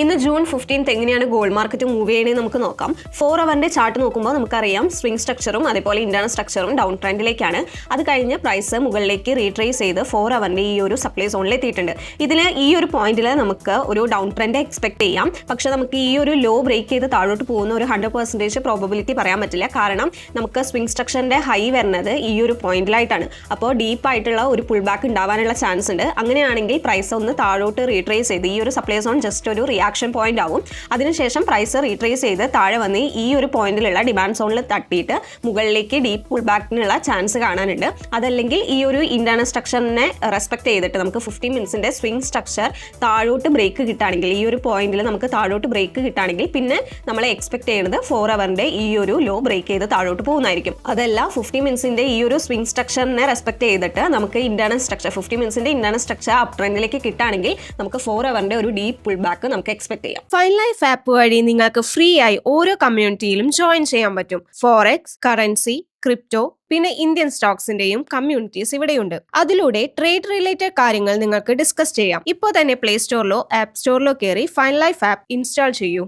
ഇന്ന് ജൂൺ 15 എങ്ങനെയാണ് gold market move ചെയ്യണമെന്ന് നമുക്ക് നോക്കാം. 4 അവറിന്റെ ചാർട്ട് നോക്കുമ്പോൾ നമുക്കറിയാം സ്വിംഗ് സ്ട്രക്ചറും അതേപോലെ ഇന്റേണൽ സ്ട്രക്ചറും ഡൗൺ ട്രെൻഡിലേക്കാണ്. അത് കഴിഞ്ഞ് പ്രൈസ് മുകളിലേക്ക് റീട്രേസ് ചെയ്ത് 4 അവറിന്റെ ഈ ഒരു സപ്ലൈ സോണിൽ എത്തിയിട്ടുണ്ട്. ഇതിൽ ഈ ഒരു പോയിന്റിൽ നമുക്ക് ഒരു ഡൗൺ ട്രെൻഡ് എക്സ്പെക്ട് ചെയ്യാം. പക്ഷെ നമുക്ക് ഈ ഒരു ലോ ബ്രേക്ക് ചെയ്ത് താഴോട്ട് പോകുന്ന ഒരു 100% പ്രോബബിലിറ്റി പറയാൻ പറ്റില്ല. കാരണം നമുക്ക് സ്വിംഗ് സ്ട്രക്ചറിന്റെ ഹൈ വരുന്നത് ഈ ഒരു പോയിന്റിലായിട്ടാണ്. അപ്പോൾ ഡീപ്പായിട്ടുള്ള ഒരു പുൾ ബാക്ക് ഉണ്ടാവാനുള്ള ചാൻസ് ഉണ്ട്. അങ്ങനെയാണെങ്കിൽ പ്രൈസ് ഒന്ന് താഴോട്ട് റീട്രേസ് ചെയ്ത് ഈ ഒരു സപ്ലൈ സോൺ ജസ്റ്റ് ഒരു ആക്ഷൻ പോയിന്റ് ആവും. അതിനുശേഷം പ്രൈസ് റീട്രേസ് ചെയ്ത് താഴെ വന്ന് ഈ ഒരു പോയിന്റിലുള്ള ഡിമാൻഡ് സോണിൽ തട്ടിയിട്ട് മുകളിലേക്ക് ഡീപ്പ് പുൾ ബാക്കിനുള്ള ചാൻസ് കാണാനുണ്ട്. അതല്ലെങ്കിൽ ഈ ഒരു ഇന്റേണൽ സ്ട്രക്ചറിനെ റെസ്പെക്ട് ചെയ്തിട്ട് നമുക്ക് 50 മിനിറ്റ്സിന്റെ സ്വിംഗ് സ്ട്രക്ചർ താഴോട്ട് ബ്രേക്ക് കിട്ടുകയാണെങ്കിൽ ഈ ഒരു പോയിന്റിൽ നമുക്ക് താഴോട്ട് ബ്രേക്ക് കിട്ടുകയാണെങ്കിൽ പിന്നെ നമ്മൾ എക്സ്പെക്ട് ചെയ്യുന്നത് 4 അവറിന്റെ ഈ ഒരു ലോ ബ്രേക്ക് ചെയ്ത് താഴോട്ട് പോകുന്നതായിരിക്കും. അതല്ല 50 മിനിറ്റ്സിന്റെ ഈ ഒരു സ്വിംഗ് സ്ട്രക്ചറിനെ റെസ്പെക്ട് ചെയ്തിട്ട് നമുക്ക് ഇന്റേണൽ സ്ട്രക്ചർ 50 മിനിറ്റ്സിന്റെ ഇന്റേണൽ സ്ട്രക്ചർ അപ് ട്രെൻഡിലേക്ക് കിട്ടുകയാണെങ്കിൽ നമുക്ക് 4 അവറിന്റെ ഒരു ഡീപ്പ് പുൾ ബാക്ക് നമുക്ക് എക്സ്പെക്ട് ചെയ്യാം. ഫൈൻലൈഫ് ആപ്പ് വഴി നിങ്ങൾക്ക് ഫ്രീ ആയി ഓരോ കമ്മ്യൂണിറ്റിയിലും ജോയിൻ ചെയ്യാൻ പറ്റും. ഫോറക്സ്, കറൻസി, ക്രിപ്റ്റോ, പിന്നെ ഇന്ത്യൻ സ്റ്റോക്സിന്റെയും കമ്മ്യൂണിറ്റീസ് ഇവിടെയുണ്ട്. അതിലൂടെ ട്രേഡ് റിലേറ്റഡ് കാര്യങ്ങൾ നിങ്ങൾക്ക് ഡിസ്കസ് ചെയ്യാം. ഇപ്പോൾ തന്നെ പ്ലേ സ്റ്റോറിലോ ആപ്പ് സ്റ്റോറിലോ കയറി ഫൈൻലൈഫ് ആപ്പ് ഇൻസ്റ്റാൾ ചെയ്യൂ.